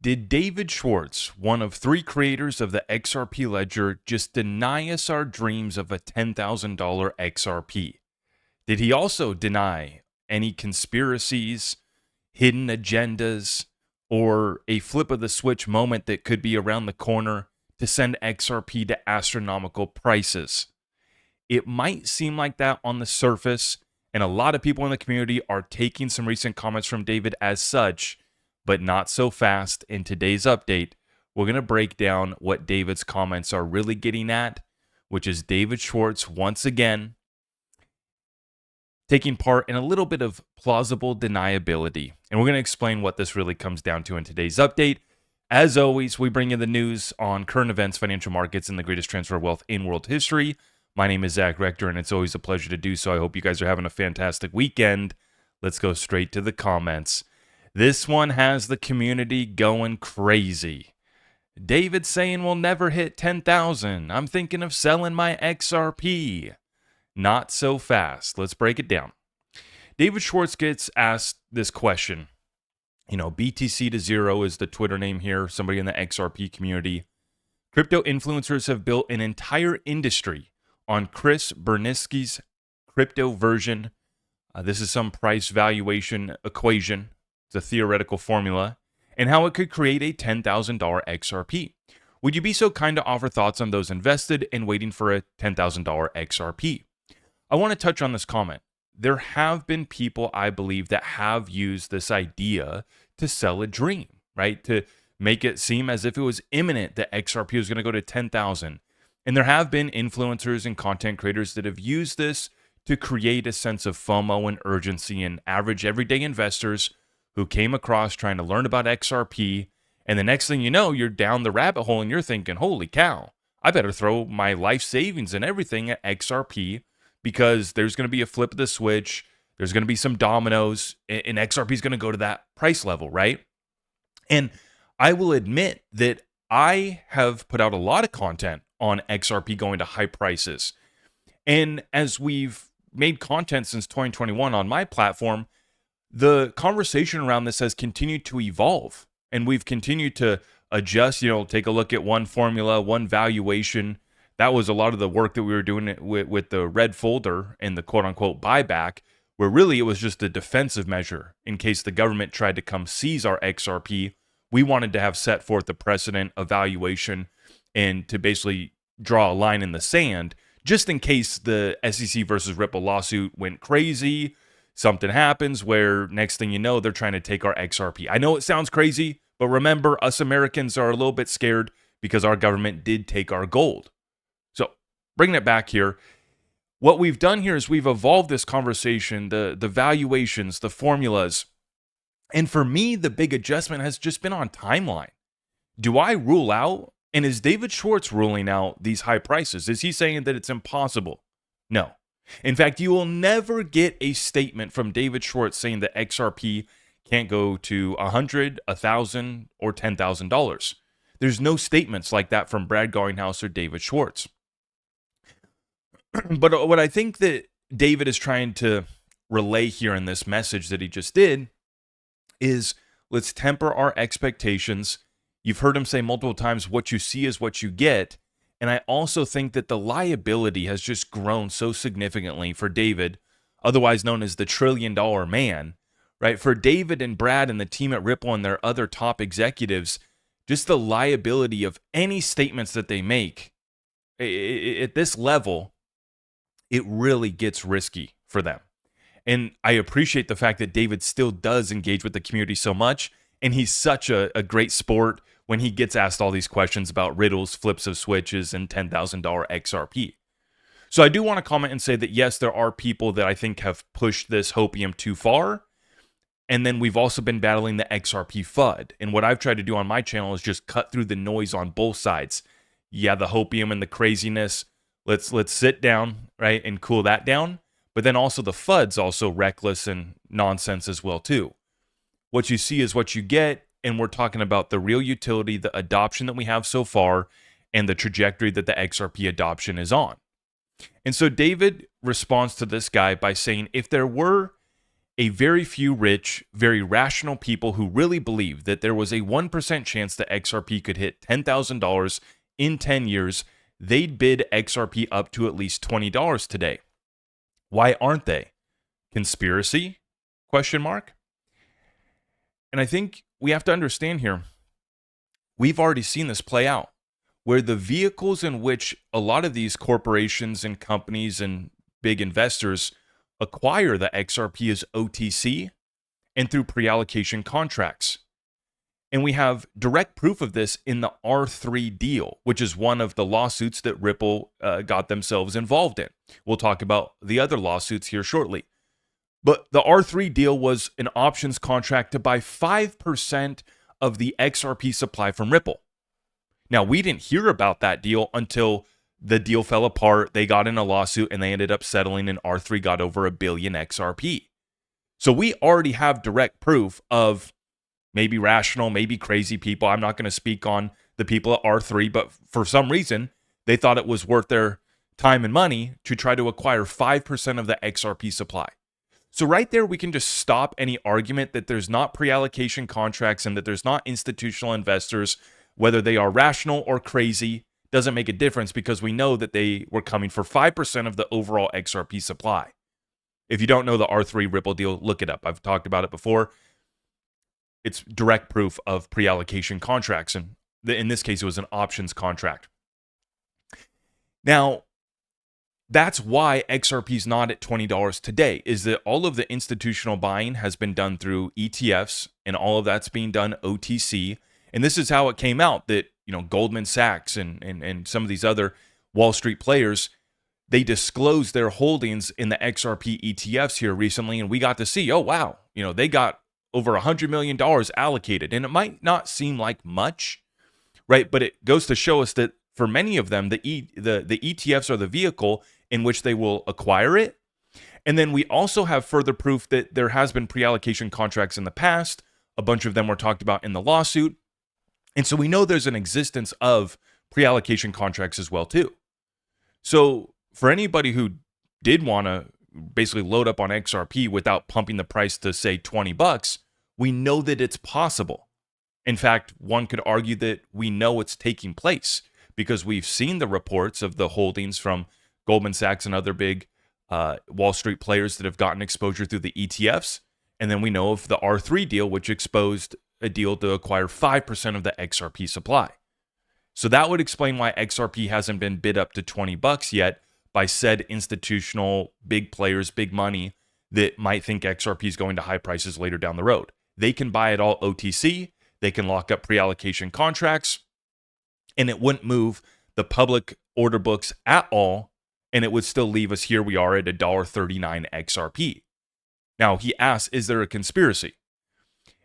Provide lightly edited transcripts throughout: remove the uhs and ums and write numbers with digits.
Did David Schwartz, one of three creators of the XRP ledger, just deny us our dreams of a $10,000 XRP? Did he also deny any conspiracies, hidden agendas, or a flip of the switch moment that could be around the corner to send XRP to astronomical prices? It might seem like that on the surface, and a lot of people in the community are taking some recent comments from David as such, but not so fast. In today's update, we're going to break down what David's comments are really getting at, which is David Schwartz once again taking part in a little bit of plausible deniability. And we're going to explain what this really comes down to in today's update. As always, we bring you the news on current events, financial markets, and the greatest transfer of wealth in world history. My name is Zach Rector, and it's always a pleasure to do so. I hope you guys are having a fantastic weekend. Let's go straight to the comments. This one has the community going crazy. David saying we'll never hit 10,000. I'm thinking of selling my XRP. Not so fast. Let's break it down. David Schwartz gets asked this question. BTC to zero is the Twitter name here, somebody in the XRP community. Crypto influencers have built an entire industry on Chris Burniski's crypto version. This is some price valuation equation. It's a theoretical formula, and how it could create a $10,000 XRP. Would you be so kind to offer thoughts on those invested and waiting for a $10,000 XRP? I want to touch on this comment. There have been people, I believe, that have used this idea to sell a dream, right? To make it seem as if it was imminent that XRP was going to go to 10,000. And there have been influencers and content creators that have used this to create a sense of FOMO and urgency in average everyday investors who came across trying to learn about XRP. And the next thing you know, you're down the rabbit hole and you're thinking, holy cow, I better throw my life savings and everything at XRP because there's going to be a flip of the switch. There's going to be some dominoes and XRP is going to go to that price level, right? And I will admit that I have put out a lot of content on XRP going to high prices. And as we've made content since 2021 on my platform, the conversation around this has continued to evolve, and we've continued to adjust, take a look at one formula, one valuation. That was a lot of the work that we were doing with the red folder and the quote unquote buyback, where really it was just a defensive measure in case the government tried to come seize our XRP. We wanted to have set forth the precedent evaluation and to basically draw a line in the sand just in case the SEC versus Ripple lawsuit went crazy. Something happens where next thing you know, they're trying to take our XRP. I know it sounds crazy, but remember, us Americans are a little bit scared because our government did take our gold. So bringing it back here, what we've done here is we've evolved this conversation, the valuations, the formulas. And for me, the big adjustment has just been on timeline. Do I rule out, and is David Schwartz ruling out these high prices? Is he saying that it's impossible? No. In fact, you will never get a statement from David Schwartz saying that XRP can't go to $100, $1,000, or $10,000. There's no statements like that from Brad Garlinghouse or David Schwartz. But what I think that David is trying to relay here in this message that he just did is let's temper our expectations. You've heard him say multiple times, what you see is what you get. And I also think that the liability has just grown so significantly for David, otherwise known as the $1 trillion man, right? For David and Brad and the team at Ripple and their other top executives, just the liability of any statements that they make at this level, it really gets risky for them. And I appreciate the fact that David still does engage with the community so much. And he's such a great sport when he gets asked all these questions about riddles, flips of switches, and $10,000 XRP. So I do want to comment and say that, yes, there are people that I think have pushed this hopium too far. And then we've also been battling the XRP FUD. And what I've tried to do on my channel is just cut through the noise on both sides. Yeah, the hopium and the craziness. Let's sit down, right, and cool that down. But then also the FUD's also reckless and nonsense as well, too. What you see is what you get. And we're talking about the real utility, the adoption that we have so far, and the trajectory that the XRP adoption is on. And so David responds to this guy by saying, if there were a very few rich, very rational people who really believe that there was a 1% chance that XRP could hit $10,000 in 10 years, they'd bid XRP up to at least $20 today. Why aren't they? Conspiracy? Question mark. And I think we have to understand here, we've already seen this play out, where the vehicles in which a lot of these corporations and companies and big investors acquire the XRP is OTC and through pre-allocation contracts. And we have direct proof of this in the R3 deal, which is one of the lawsuits that Ripple got themselves involved in. We'll talk about the other lawsuits here shortly. But the R3 deal was an options contract to buy 5% of the XRP supply from Ripple. Now, we didn't hear about that deal until the deal fell apart. They got in a lawsuit and they ended up settling, and R3 got over 1 billion XRP. So we already have direct proof of maybe rational, maybe crazy people. I'm not going to speak on the people at R3, but for some reason, they thought it was worth their time and money to try to acquire 5% of the XRP supply. So right there, we can just stop any argument that there's not pre-allocation contracts and that there's not institutional investors, whether they are rational or crazy, doesn't make a difference because we know that they were coming for 5% of the overall XRP supply. If you don't know the R3 Ripple deal, look it up. I've talked about it before. It's direct proof of pre-allocation contracts. And in this case, it was an options contract. Now, that's why XRP is not at $20 today, is that all of the institutional buying has been done through ETFs, and all of that's being done OTC. And this is how it came out that, Goldman Sachs and some of these other Wall Street players, they disclosed their holdings in the XRP ETFs here recently, and we got to see, oh, wow, they got over $100 million allocated. And it might not seem like much, right? But it goes to show us that for many of them, the ETFs are the vehicle in which they will acquire it. And then we also have further proof that there has been pre-allocation contracts in the past. A bunch of them were talked about in the lawsuit. And so we know there's an existence of pre-allocation contracts as well, too. So for anybody who did want to basically load up on XRP without pumping the price to, say, $20, we know that it's possible. In fact, one could argue that we know it's taking place because we've seen the reports of the holdings from Goldman Sachs and other big Wall Street players that have gotten exposure through the ETFs. And then we know of the R3 deal, which exposed a deal to acquire 5% of the XRP supply. So that would explain why XRP hasn't been bid up to $20 yet by said institutional big players, big money that might think XRP is going to high prices later down the road. They can buy it all OTC. They can lock up pre-allocation contracts, and it wouldn't move the public order books at all, and it would still leave us here we are at $1.39 XRP. Now, he asks, is there a conspiracy?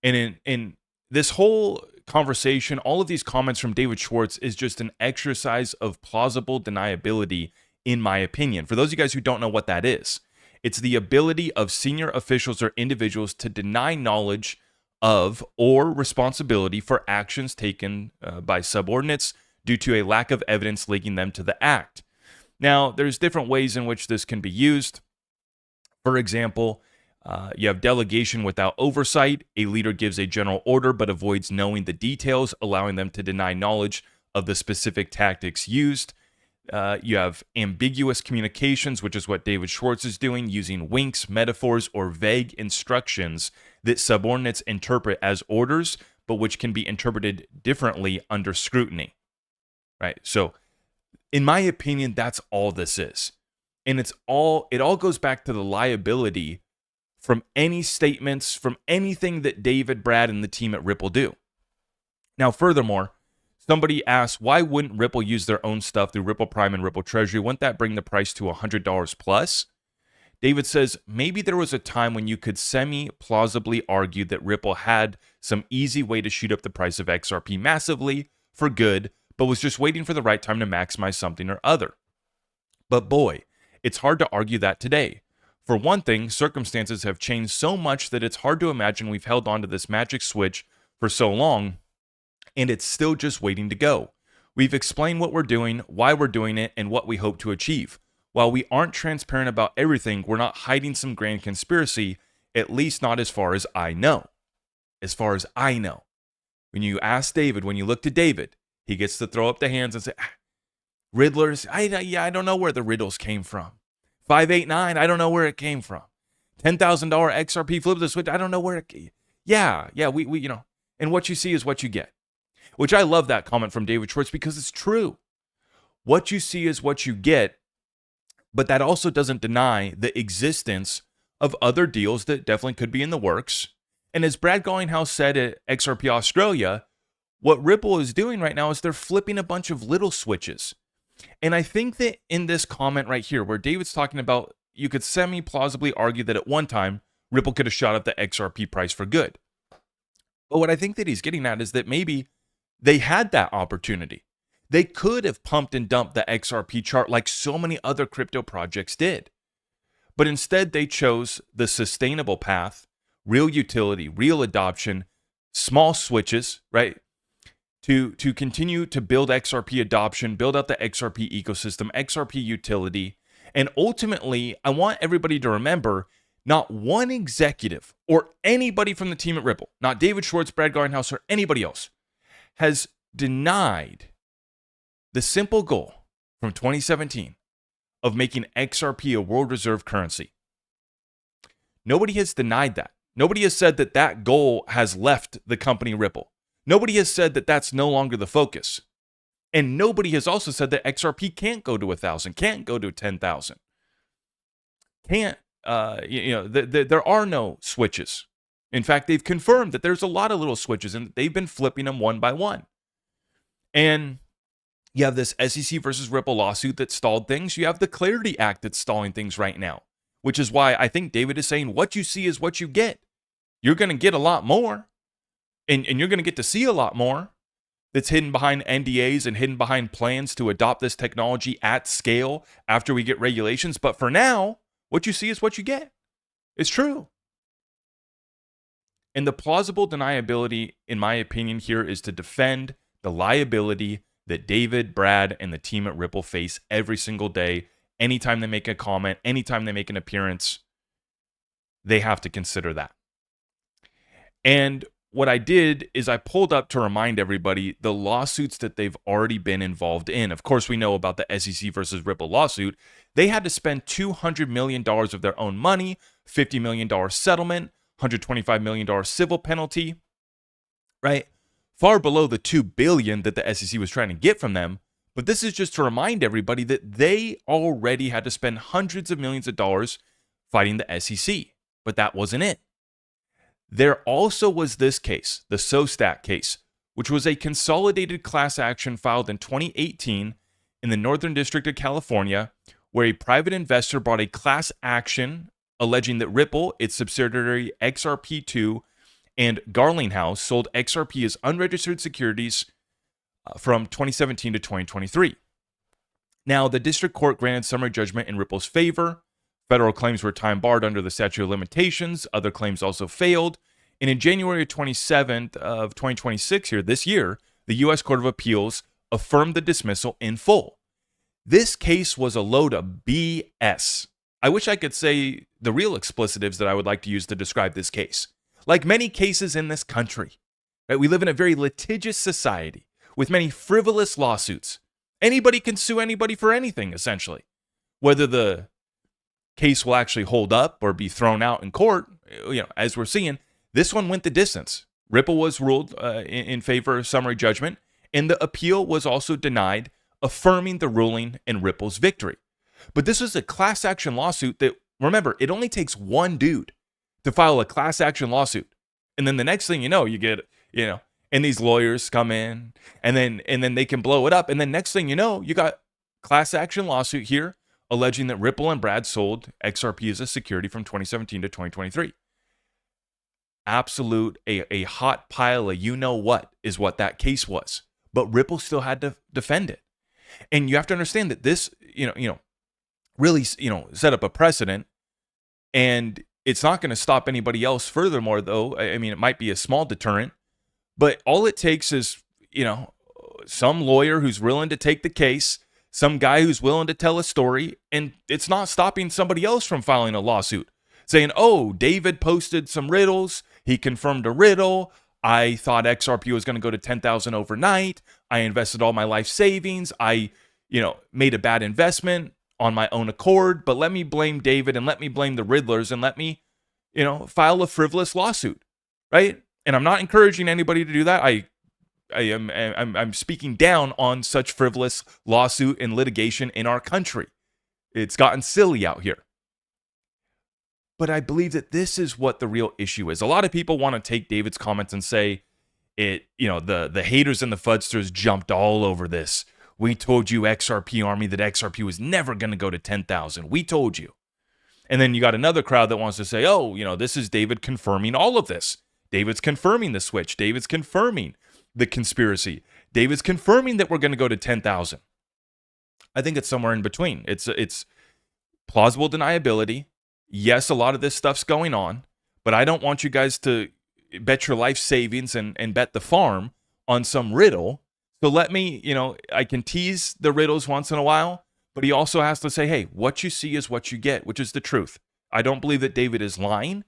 And in this whole conversation, all of these comments from David Schwartz is just an exercise of plausible deniability, in my opinion. For those of you guys who don't know what that is, it's the ability of senior officials or individuals to deny knowledge of or responsibility for actions taken by subordinates due to a lack of evidence linking them to the act. Now, there's different ways in which this can be used. For example, you have delegation without oversight. A leader gives a general order but avoids knowing the details, allowing them to deny knowledge of the specific tactics used. You have ambiguous communications, which is what David Schwartz is doing, using winks, metaphors, or vague instructions that subordinates interpret as orders, but which can be interpreted differently under scrutiny. Right? So, in my opinion, that's all this is. And it all goes back to the liability from any statements, from anything that David, Brad, and the team at Ripple do. Now, furthermore, somebody asked, why wouldn't Ripple use their own stuff through Ripple Prime and Ripple Treasury? Wouldn't that bring the price to $100 plus? David says, maybe there was a time when you could semi-plausibly argue that Ripple had some easy way to shoot up the price of XRP massively for good, but was just waiting for the right time to maximize something or other. But boy, it's hard to argue that today. For one thing, circumstances have changed so much that it's hard to imagine we've held on to this magic switch for so long, and it's still just waiting to go. We've explained what we're doing, why we're doing it, and what we hope to achieve. While we aren't transparent about everything, we're not hiding some grand conspiracy. At least not as far as I know. As far as I know. When you ask David, when you look to David, he gets to throw up the hands and say, riddlers, I don't know where the riddles came from. 589, I don't know where it came from. $10,000 XRP flip the switch, I don't know where it came. Yeah, we and what you see is what you get. Which I love that comment from David Schwartz because it's true. What you see is what you get, but that also doesn't deny the existence of other deals that definitely could be in the works. And as Brad Garlinghouse said at XRP Australia, what Ripple is doing right now is they're flipping a bunch of little switches. And I think that in this comment right here, where David's talking about, you could semi-plausibly argue that at one time, Ripple could have shot up the XRP price for good. But what I think that he's getting at is that maybe they had that opportunity. They could have pumped and dumped the XRP chart like so many other crypto projects did. But instead, they chose the sustainable path, real utility, real adoption, small switches, right? To continue to build XRP adoption, build out the XRP ecosystem, XRP utility. And ultimately, I want everybody to remember, not one executive or anybody from the team at Ripple, not David Schwartz, Brad Garlinghouse, or anybody else, has denied the simple goal from 2017 of making XRP a world reserve currency. Nobody has denied that. Nobody has said that that goal has left the company Ripple. Nobody has said that that's no longer the focus. And nobody has also said that XRP can't go to 1,000, can't go to 10,000. Can't, there are no switches. In fact, they've confirmed that there's a lot of little switches and they've been flipping them one by one. And you have this SEC versus Ripple lawsuit that stalled things. You have the Clarity Act that's stalling things right now, which is why I think David is saying what you see is what you get. You're going to get a lot more, and you're going to get to see a lot more that's hidden behind NDAs and hidden behind plans to adopt this technology at scale after we get regulations. But for now, what you see is what you get. It's true. And the plausible deniability, in my opinion, here is to defend the liability that David, Brad, and the team at Ripple face every single day. Anytime they make a comment, anytime they make an appearance, they have to consider that. And what I did is I pulled up to remind everybody the lawsuits that they've already been involved in. Of course, we know about the SEC versus Ripple lawsuit. They had to spend $200 million of their own money, $50 million settlement, $125 million civil penalty, right? Far below the $2 billion that the SEC was trying to get from them. But this is just to remind everybody that they already had to spend hundreds of millions of dollars fighting the SEC. But that wasn't it. There also was this case, the SoStat case, which was a consolidated class action filed in 2018 in the Northern District of California, where a private investor brought a class action alleging that Ripple, its subsidiary XRP2, and Garlinghouse sold XRP as unregistered securities from 2017 to 2023. Now, the district court granted summary judgment in Ripple's favor. Federal claims were time barred under the statute of limitations. Other claims also failed. And in January 27th of 2026 this year, the U.S. Court of Appeals affirmed the dismissal in full. This case was a load of BS. I wish I could say the real explicitives that I would like to use to describe this case. Like many cases in this country, right? We live in a very litigious society with many frivolous lawsuits. Anybody can sue anybody for anything, essentially. Whether the case will actually hold up or be thrown out in court, as we're seeing, this one went the distance. Ripple was ruled in favor of summary judgment, and the appeal was also denied, affirming the ruling and Ripple's victory. But this was a class action lawsuit that, remember, it only takes one dude to file a class action lawsuit. And then the next thing you know, you get, and these lawyers come in and then they can blow it up. And then next thing you know, you got class action lawsuit here alleging that Ripple and Brad sold XRP as a security from 2017 to 2023. Absolute, a hot pile of you-know-what is what that case was. But Ripple still had to defend it. And you have to understand that this, really, set up a precedent, and it's not going to stop anybody else. Furthermore, though, it might be a small deterrent, but all it takes is, some lawyer who's willing to take the case, some guy who's willing to tell a story, and it's not stopping somebody else from filing a lawsuit. saying, oh, David posted some riddles. He confirmed a riddle. I thought XRP was going to go to 10,000 overnight. I invested all my life savings. I, made a bad investment on my own accord, but let me blame David and let me blame the riddlers and let me, file a frivolous lawsuit, right? And I'm not encouraging anybody to do that. I'm speaking down on such frivolous lawsuit and litigation in our country. It's gotten silly out here. But I believe that this is what the real issue is. A lot of people want to take David's comments and say the haters and the fudsters jumped all over this. We told you, XRP Army, that XRP was never going to go to 10,000. We told you. And then you got another crowd that wants to say, oh, this is David confirming all of this. David's confirming the switch. David's confirming the conspiracy. David's confirming that we're going to go to 10,000. I think it's somewhere in between. It's plausible deniability. Yes, a lot of this stuff's going on, but I don't want you guys to bet your life savings and bet the farm on some riddle. So let me, I can tease the riddles once in a while, but he also has to say, hey, what you see is what you get, which is the truth. I don't believe that David is lying.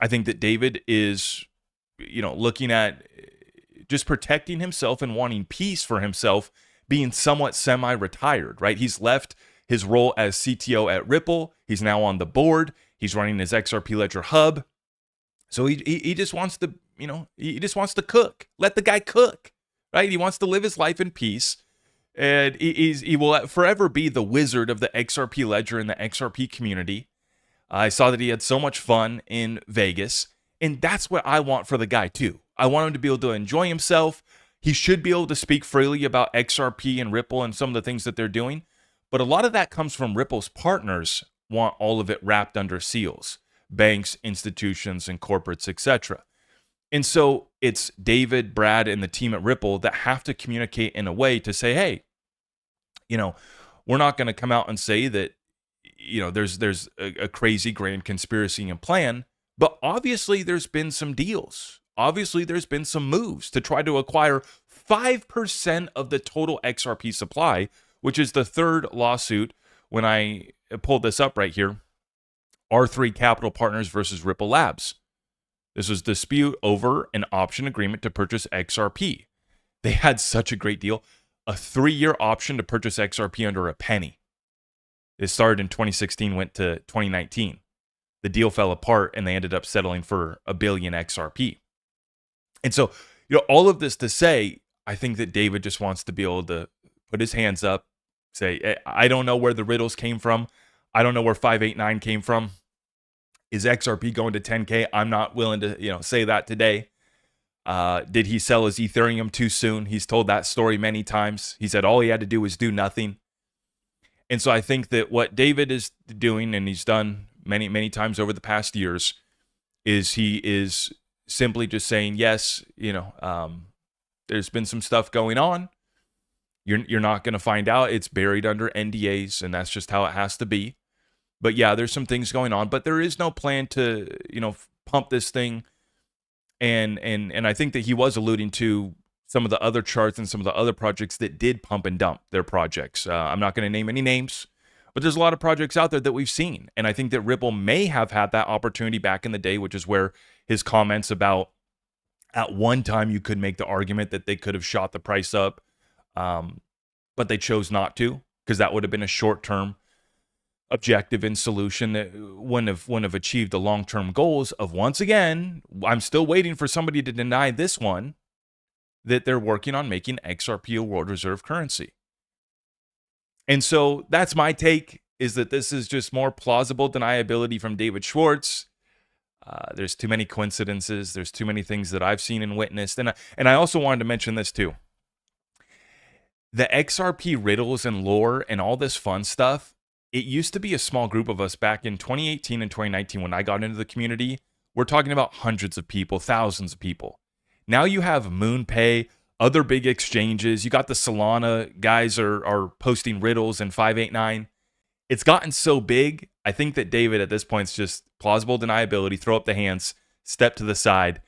I think that David is, looking at just protecting himself and wanting peace for himself, being somewhat semi-retired, right? He's left his role as CTO at Ripple. He's now on the board. He's running his XRP Ledger hub. So he just wants to, he just wants to cook. Let the guy cook, right? He wants to live his life in peace. And he will forever be the wizard of the XRP Ledger and the XRP community. I saw that he had so much fun in Vegas. And that's what I want for the guy too. I want him to be able to enjoy himself. He should be able to speak freely about XRP and Ripple and some of the things that they're doing. But a lot of that comes from Ripple's partners want all of it wrapped under seals. Banks, institutions, and corporates, etc. And so it's David, Brad, and the team at Ripple that have to communicate in a way to say, hey, we're not going to come out and say that, there's a crazy grand conspiracy and plan, but obviously there's been some deals. Obviously there's been some moves to try to acquire 5% of the total XRP supply, which is the third lawsuit. When I pulled this up right here, R3 Capital Partners versus Ripple Labs. This was dispute over an option agreement to purchase XRP. They had such a great deal. A 3-year option to purchase XRP under a penny. It started in 2016, went to 2019. The deal fell apart and they ended up settling for 1 billion XRP. And so, all of this to say, I think that David just wants to be able to put his hands up, say, I don't know where the riddles came from. I don't know where 589 came from. Is XRP going to 10K? I'm not willing to, say that today. Did he sell his Ethereum too soon? He's told that story many times. He said all he had to do was do nothing. And so I think that what David is doing, and he's done many, many times over the past years, is he is simply just saying, yes, there's been some stuff going on. You're not going to find out. It's buried under NDAs, and that's just how it has to be. But yeah, there's some things going on, but there is no plan to, pump this thing. And I think that he was alluding to some of the other charts and some of the other projects that did pump and dump their projects. I'm not going to name any names, but there's a lot of projects out there that we've seen. And I think that Ripple may have had that opportunity back in the day, which is where his comments about at one time you could make the argument that they could have shot the price up, but they chose not to, because that would have been a short-term objective and solution that wouldn't have achieved the long-term goals of, once again, I'm still waiting for somebody to deny this one, that they're working on making XRP a world reserve currency. And so that's my take, is that this is just more plausible deniability from David Schwartz. There's too many coincidences. There's too many things that I've seen and witnessed. And I also wanted to mention this too. The XRP riddles and lore and all this fun stuff, it used to be a small group of us back in 2018 and 2019 when I got into the community. We're talking about hundreds of people, thousands of people. Now you have MoonPay, other big exchanges. You got the Solana guys are posting riddles and 589. It's gotten so big. I think that David at this point is just plausible deniability, throw up the hands, step to the side,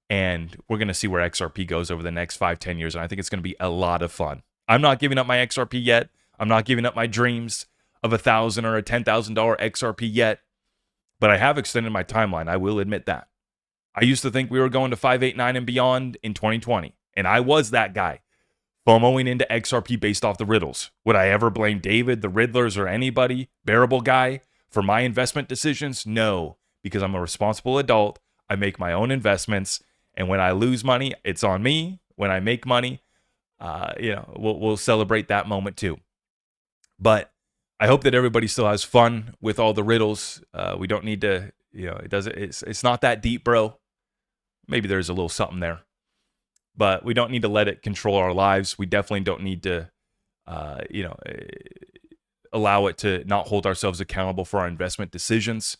and we're going to see where XRP goes over the next 5-10 years. And I think it's going to be a lot of fun. I'm not giving up my XRP yet. I'm not giving up my dreams of $1,000 or a $10,000 XRP yet. But I have extended my timeline. I will admit that. I used to think we were going to 589 and beyond in 2020. And I was that guy, FOMOing into XRP based off the riddles. Would I ever blame David, the Riddlers, or anybody, bearable guy, for my investment decisions? No, because I'm a responsible adult. I make my own investments. And when I lose money, it's on me. When I make money, we'll celebrate that moment too. But I hope that everybody still has fun with all the riddles. We don't need to, it's not that deep, bro. Maybe there's a little something there, but we don't need to let it control our lives. We definitely don't need to, allow it to not hold ourselves accountable for our investment decisions.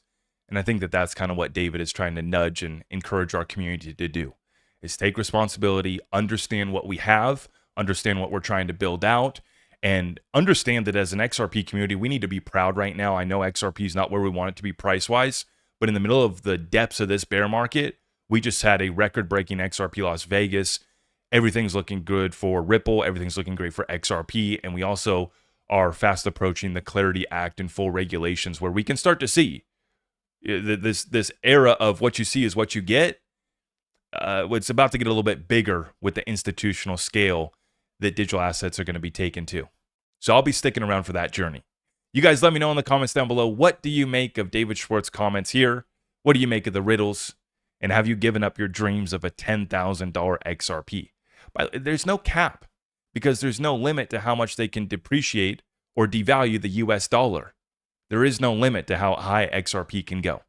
And I think that that's kind of what David is trying to nudge and encourage our community to do, is take responsibility, understand what we have, understand what we're trying to build out, and understand that as an XRP community, we need to be proud right now. I know XRP is not where we want it to be price-wise, but in the middle of the depths of this bear market, we just had a record-breaking XRP Las Vegas. Everything's looking good for Ripple. Everything's looking great for XRP. And we also are fast approaching the Clarity Act and full regulations, where we can start to see this era of what you see is what you get. It's about to get a little bit bigger with the institutional scale that digital assets are going to be taken to. So I'll be sticking around for that journey. You guys let me know in the comments down below, what do you make of David Schwartz's comments here? What do you make of the riddles? And have you given up your dreams of a $10,000 XRP? There's no cap, because there's no limit to how much they can depreciate or devalue the US dollar. There is no limit to how high XRP can go.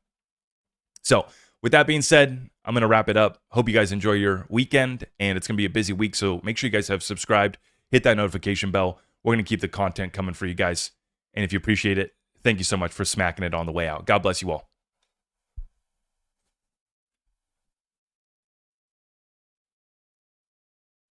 So with that being said, I'm going to wrap it up. Hope you guys enjoy your weekend, and it's going to be a busy week. So make sure you guys have subscribed, hit that notification bell. We're going to keep the content coming for you guys. And if you appreciate it, thank you so much for smacking it on the way out. God bless you all.